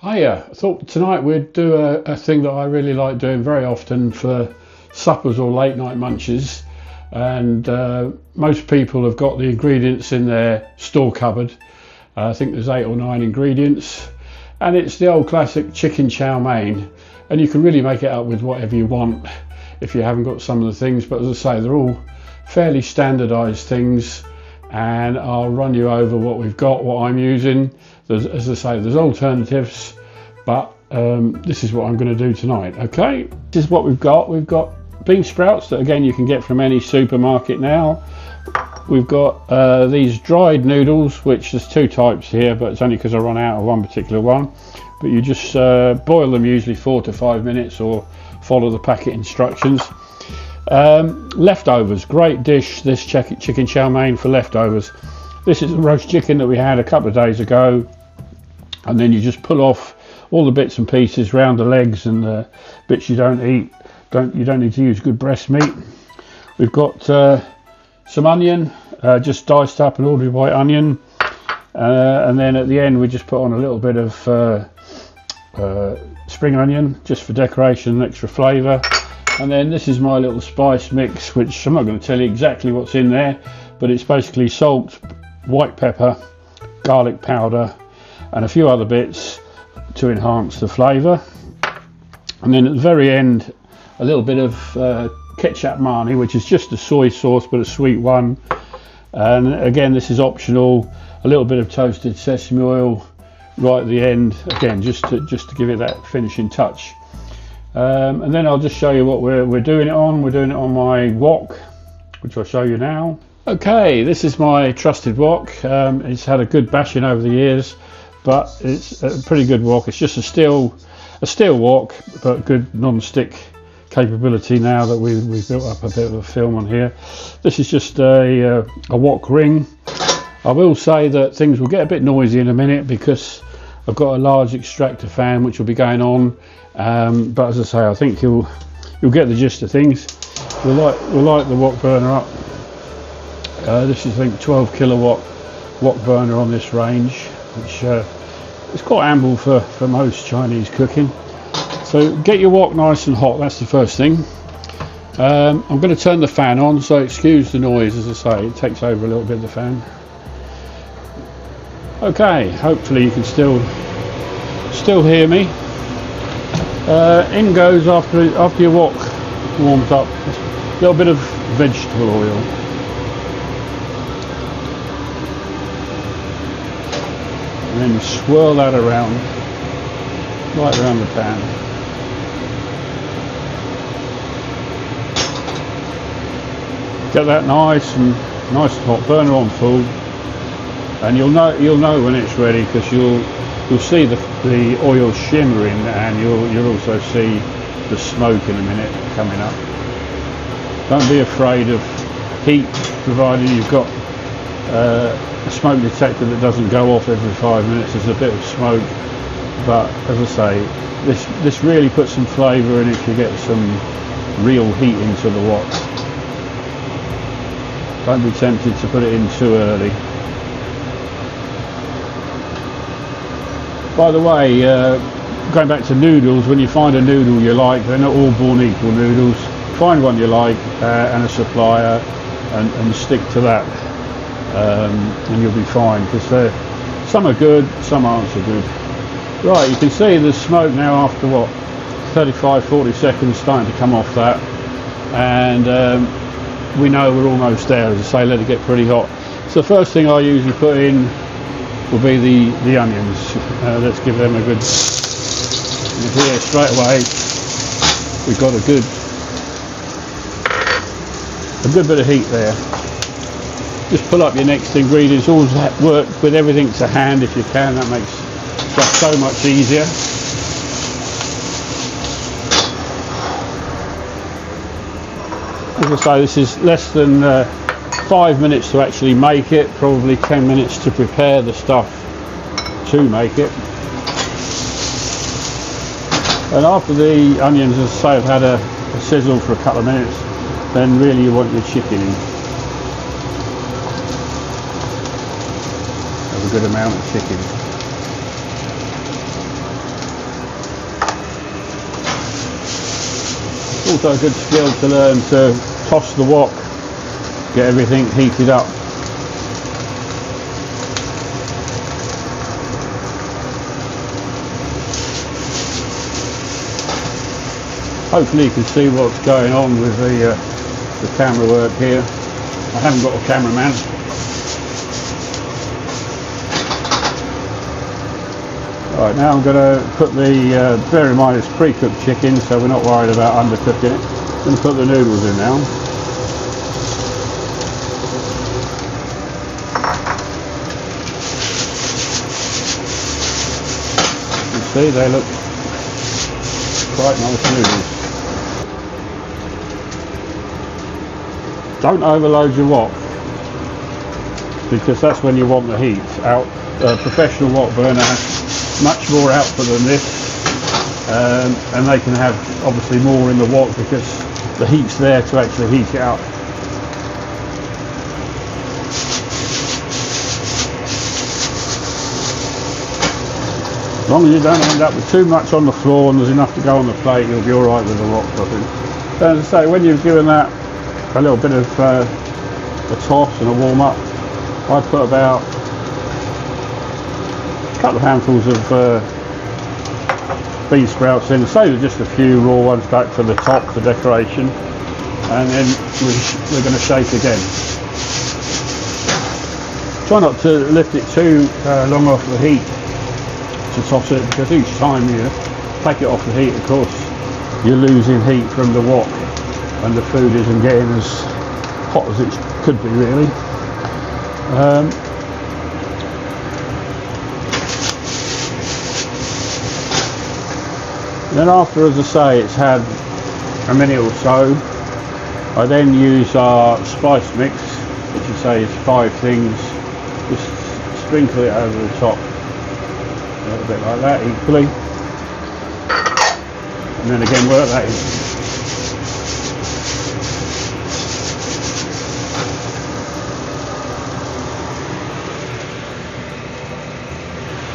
Hiya, I thought tonight we'd do a thing that I really like doing very often for suppers or late night munches. And most people have got the ingredients in their store cupboard. I think there's 8 or 9 ingredients. And it's the old classic chicken chow mein. And you can really make it up with whatever you want if you haven't got some of the things. But as I say, they're all fairly standardized things. And I'll run you over what we've got, what I'm using. As I say, there's alternatives, but this is what I'm going to do tonight. Okay, this is what we've got. We've got bean sprouts that again you can get from any supermarket now. We've got these dried noodles, which there's 2 types here, but it's only because I run out of one particular one. But you just boil them usually 4 to 5 minutes or follow the packet instructions. Leftovers, great dish, this chicken chow mein for leftovers. This is a roast chicken that we had a couple of days ago, and then you just pull off all the bits and pieces around the legs and the bits you don't eat. You don't need to use good breast meat. We've got some onion, just diced up an ordinary white onion, and then at the end we just put on a little bit of spring onion just for decoration and extra flavour. And then this is my little spice mix, which I'm not going to tell you exactly what's in there, but it's basically salt, white pepper, garlic powder and a few other bits to enhance the flavour. And then at the very end a little bit of ketchup mani, which is just a soy sauce but a sweet one. And again, this is optional. A little bit of toasted sesame oil right at the end, again just to give it that finishing touch. And then I'll just show you what we're doing it on. We're doing it on my wok, which I'll show you now. Okay, this is my trusted wok. It's had a good bashing over the years, but it's a pretty good wok. It's just a steel wok, but good non-stick capability now that we've built up a bit of a film on here. This is just a wok ring. I will say that things will get a bit noisy in a minute because I've got a large extractor fan which will be going on. But as I say, I think you'll get the gist of things. We'll light the wok burner up. This is, I think, 12 kilowatt wok burner on this range, which is quite ample for most Chinese cooking. So get your wok nice and hot, that's the first thing. I'm going to turn the fan on, so excuse the noise. As I say, it takes over a little bit of the fan. Okay, hopefully you can still hear me. In goes after your wok warms up a little bit of vegetable oil. And then swirl that around, right around the pan. Get that nice and hot, burner on full, and you'll know when it's ready because you'll see the oil shimmering, and you'll also see the smoke in a minute coming up. Don't be afraid of heat, provided you've got a smoke detector that doesn't go off every 5 minutes. There's a bit of smoke, but as I say, this really puts some flavour in if you get some real heat into the wok. Don't be tempted to put it in too early. By the way, going back to noodles, when you find a noodle you like, they're not all born equal noodles. Find one you like and a supplier, and stick to that, and you'll be fine, because some are good, some aren't so good. Right, you can see the smoke now after what, 35-40 seconds starting to come off that, and we know we're almost there. As I say, let it get pretty hot. So the first thing I usually put in will be the onions. Let's give them a good, and here straight away we've got a good bit of heat there. Just pull up your next ingredients. Always work with everything to hand if you can, that makes stuff so much easier. As I say, this is less than 5 minutes to actually make it, probably 10 minutes to prepare the stuff to make it. And after the onions, as I say, have had a sizzle for a couple of minutes, then really you want your chicken in. Have a good amount of chicken. Also a good skill to learn to toss the wok, get everything heated up. Hopefully you can see what's going on with the camera work here. I haven't got a cameraman. Right, now I'm going to put the, bear in mind it's pre-cooked chicken, so we're not worried about undercooking it. I'm going to put the noodles in now. You see, they look quite nice noodles. Don't overload your wok, because that's when you want the heat out. A professional wok burner has much more output than this, and they can have obviously more in the wok because the heat's there to actually heat it up. As long as you don't end up with too much on the floor and there's enough to go on the plate, you'll be alright with the wok, I think. So as I say, when you've given that a little bit of a toss and a warm up, I put about a couple of handfuls of bean sprouts in, save just a few raw ones back for the top for decoration, and then we're going to shake again. Try not to lift it too long off the heat to toss it, because each time you take it off the heat, of course, you're losing heat from the wok, and the food isn't getting as hot as it could be, really. Then after, as I say, it's had a minute or so, I then use our spice mix, which I say is 5 things. Just sprinkle it over the top, a little bit like that, equally, and then again work that in.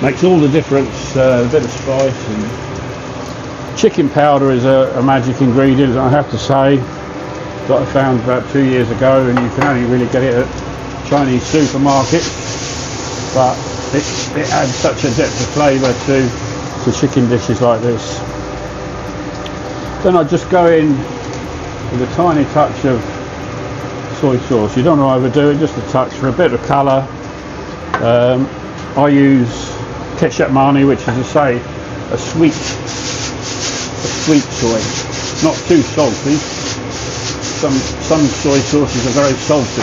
Makes all the difference, a bit of spice. And chicken powder is a magic ingredient, I have to say, that I found about 2 years ago, and you can only really get it at Chinese supermarkets, but it adds such a depth of flavour to chicken dishes like this. Then I just go in with a tiny touch of soy sauce. You don't want to overdo it, just a touch for a bit of colour. I use ketchup Chowmein, which is, as I say, a sweet soy, not too salty. Some soy sauces are very salty.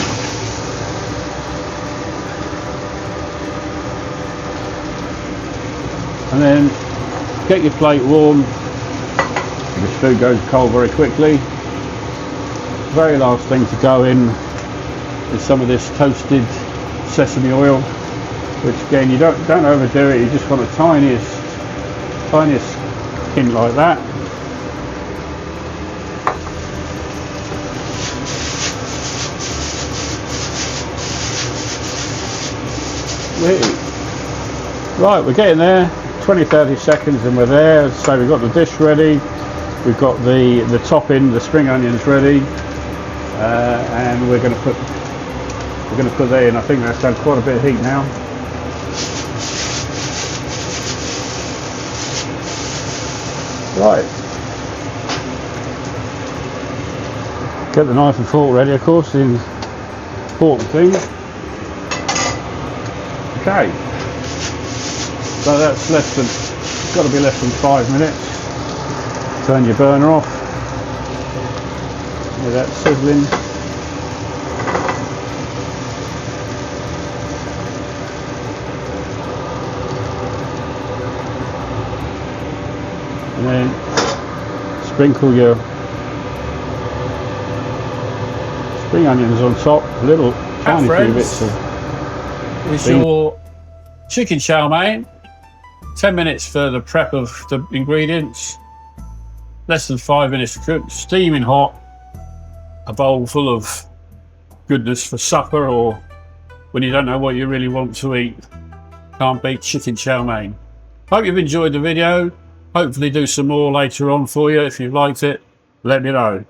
And then get your plate warm. This food goes cold very quickly. Very last thing to go in is some of this toasted sesame oil, which again, you don't overdo it. You just want the tiniest hint like that. Right, we're getting there. 20-30 seconds and we're there. So we've got the dish ready. We've got the topping, the spring onions ready, and we're going to put that in. I think that's done quite a bit of heat now. Right. Get the knife and fork ready, of course, the important thing. Okay. So that's got to be less than 5 minutes. Turn your burner off. With that sizzling. And then sprinkle your spring onions on top, a little tiny few bits of. Is your chicken chow mein. 10 minutes for the prep of the ingredients. Less than 5 minutes to cook. Steaming hot. A bowl full of goodness for supper, or when you don't know what you really want to eat. Can't beat chicken chow mein. Hope you've enjoyed the video. Hopefully do some more later on for you if you've liked it. let me know.